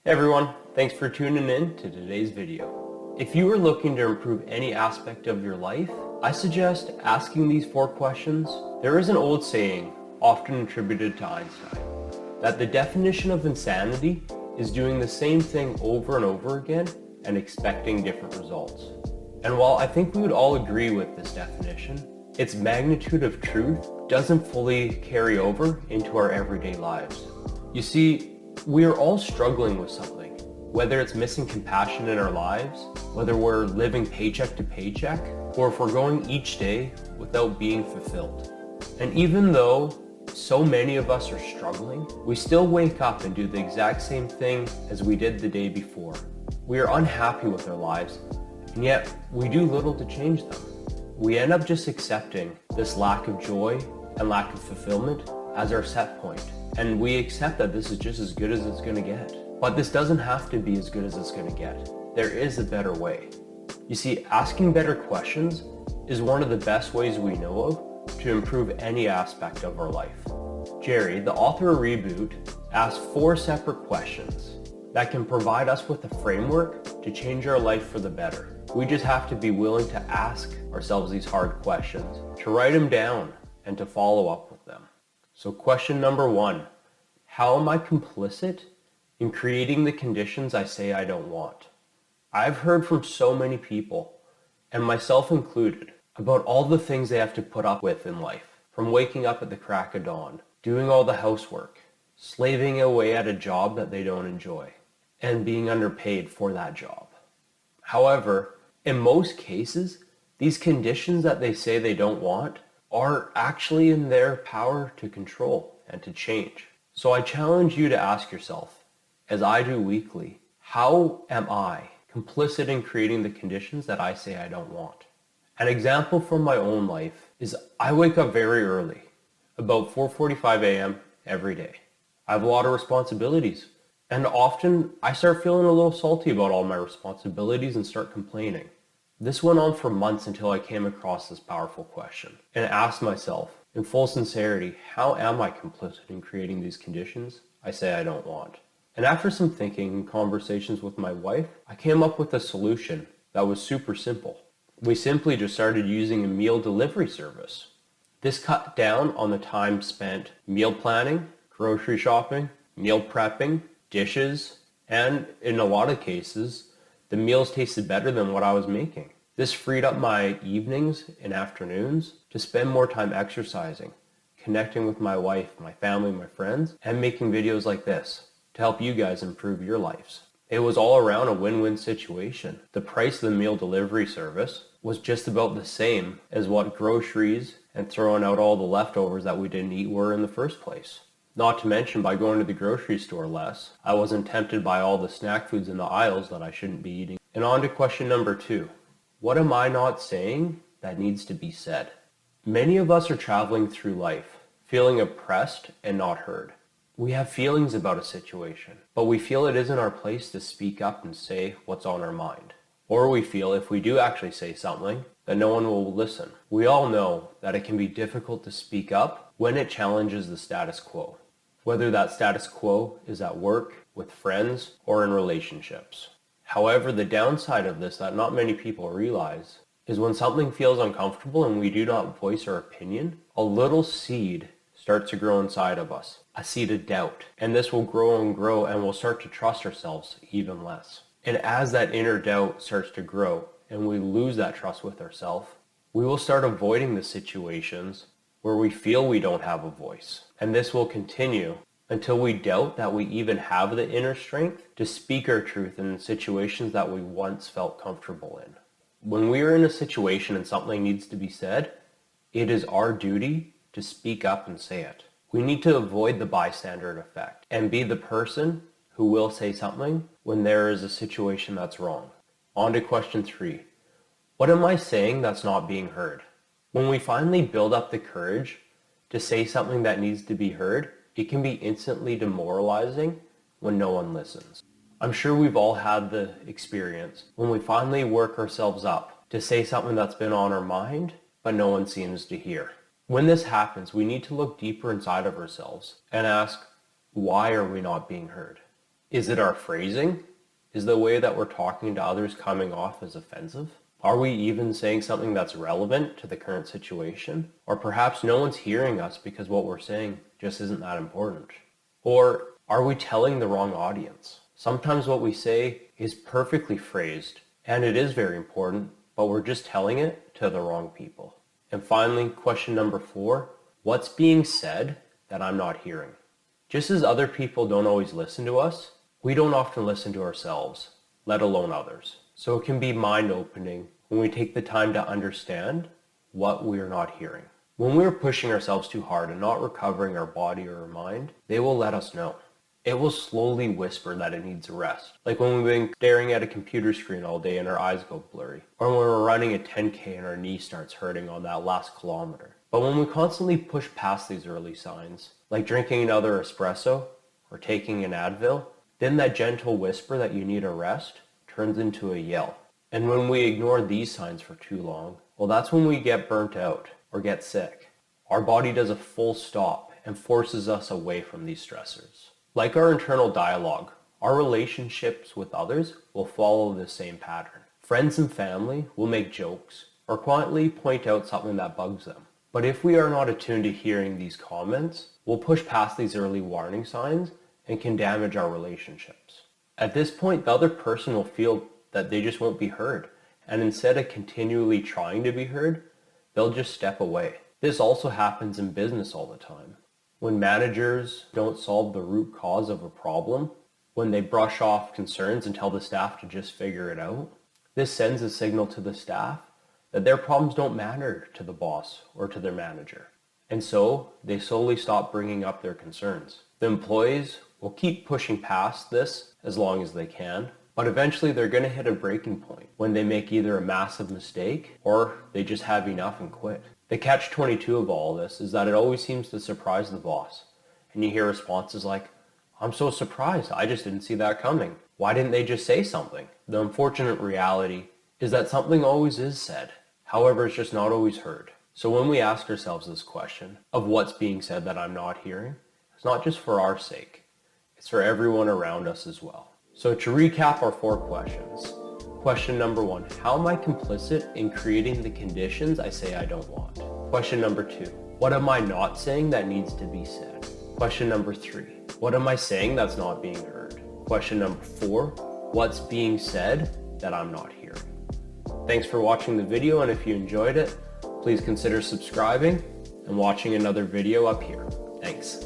Hey everyone, thanks for tuning in to today's video. If you are looking to improve any aspect of your life, I suggest asking these 4 questions. There is an old saying, often attributed to Einstein, that the definition of insanity is doing the same thing over and over again and expecting different results. And while I think we would all agree with this definition, its magnitude of truth doesn't fully carry over into our everyday lives. You see, we are all struggling with something, whether it's missing compassion in our lives, whether we're living paycheck to paycheck, or if we're going each day without being fulfilled. And even though so many of us are struggling, we still wake up and do the exact same thing as we did the day before. We are unhappy with our lives, and yet we do little to change them. We end up just accepting this lack of joy and lack of fulfillment as our set point. And we accept that this is just as good as it's going to get. But this doesn't have to be as good as it's going to get. There is a better way. You see, asking better questions is one of the best ways we know of to improve any aspect of our life. Jerry, the author of Reboot, asked 4 separate questions that can provide us with a framework to change our life for the better. We just have to be willing to ask ourselves these hard questions, to write them down, and to follow up with them. So question number 1, how am I complicit in creating the conditions I say I don't want? I've heard from so many people, and myself included, about all the things they have to put up with in life, from waking up at the crack of dawn, doing all the housework, slaving away at a job that they don't enjoy, and being underpaid for that job. However, in most cases, these conditions that they say they don't want are actually in their power to control and to change. So I challenge you to ask yourself, as I do weekly, how am I complicit in creating the conditions that I say I don't want? An example from my own life is I wake up very early, about 4:45 a.m. every day. I have a lot of responsibilities, and often I start feeling a little salty about all my responsibilities and start complaining. This went on for months until I came across this powerful question and asked myself, in full sincerity, how am I complicit in creating these conditions I say I don't want? And after some thinking and conversations with my wife, I came up with a solution that was super simple. We simply just started using a meal delivery service. This cut down on the time spent meal planning, grocery shopping, meal prepping, dishes, and in a lot of cases, the meals tasted better than what I was making. This freed up my evenings and afternoons to spend more time exercising, connecting with my wife, my family, my friends, and making videos like this to help you guys improve your lives. It was all around a win-win situation. The price of the meal delivery service was just about the same as what groceries and throwing out all the leftovers that we didn't eat were in the first place. Not to mention, by going to the grocery store less, I wasn't tempted by all the snack foods in the aisles that I shouldn't be eating. And on to question number 2. What am I not saying that needs to be said? Many of us are traveling through life, feeling oppressed and not heard. We have feelings about a situation, but we feel it isn't our place to speak up and say what's on our mind. Or we feel if we do actually say something, that no one will listen. We all know that it can be difficult to speak up when it challenges the status quo. Whether that status quo is at work, with friends, or in relationships. However, the downside of this that not many people realize is when something feels uncomfortable and we do not voice our opinion, a little seed starts to grow inside of us, a seed of doubt. And this will grow and we'll start to trust ourselves even less. And as that inner doubt starts to grow and we lose that trust with ourselves, we will start avoiding the situations where we feel we don't have a voice. And this will continue until we doubt that we even have the inner strength to speak our truth in situations that we once felt comfortable in. When we are in a situation and something needs to be said, it is our duty to speak up and say it. We need to avoid the bystander effect and be the person who will say something when there is a situation that's wrong. On to question 3. What am I saying that's not being heard? When we finally build up the courage to say something that needs to be heard, it can be instantly demoralizing when no one listens. I'm sure we've all had the experience when we finally work ourselves up to say something that's been on our mind, but no one seems to hear. When this happens, we need to look deeper inside of ourselves and ask, why are we not being heard? Is it our phrasing? Is the way that we're talking to others coming off as offensive? Are we even saying something that's relevant to the current situation? Or perhaps no one's hearing us because what we're saying just isn't that important? Or are we telling the wrong audience? Sometimes what we say is perfectly phrased, and it is very important, but we're just telling it to the wrong people. And finally, question number 4, what's being said that I'm not hearing? Just as other people don't always listen to us, we don't often listen to ourselves, let alone others. So it can be mind-opening when we take the time to understand what we're not hearing. When we're pushing ourselves too hard and not recovering our body or our mind, they will let us know. It will slowly whisper that it needs a rest. Like when we've been staring at a computer screen all day and our eyes go blurry. Or when we're running a 10K and our knee starts hurting on that last kilometer. But when we constantly push past these early signs, like drinking another espresso or taking an Advil, then that gentle whisper that you need a rest turns into a yell. And when we ignore these signs for too long, well, that's when we get burnt out or get sick. Our body does a full stop and forces us away from these stressors. Like our internal dialogue, our relationships with others will follow the same pattern. Friends and family will make jokes or quietly point out something that bugs them. But if we are not attuned to hearing these comments, we'll push past these early warning signs and can damage our relationships. At this point, the other person will feel that they just won't be heard, and instead of continually trying to be heard, they'll just step away. This also happens in business all the time. When managers don't solve the root cause of a problem, when they brush off concerns and tell the staff to just figure it out, this sends a signal to the staff that their problems don't matter to the boss or to their manager. And so they slowly stop bringing up their concerns. The employees will keep pushing past this as long as they can, but eventually they're going to hit a breaking point when they make either a massive mistake or they just have enough and quit. The catch-22 of all this is that it always seems to surprise the boss. And you hear responses like, "I'm so surprised, I just didn't see that coming. Why didn't they just say something?" The unfortunate reality is that something always is said. However, it's just not always heard. So when we ask ourselves this question of what's being said that I'm not hearing, it's not just for our sake. It's for everyone around us as well. So to recap our 4 questions. Question number 1, how am I complicit in creating the conditions I say I don't want? Question number 2, what am I not saying that needs to be said? Question number 3, what am I saying that's not being heard? Question number 4, what's being said that I'm not hearing? Thanks for watching the video, and if you enjoyed it, please consider subscribing and watching another video up here. Thanks.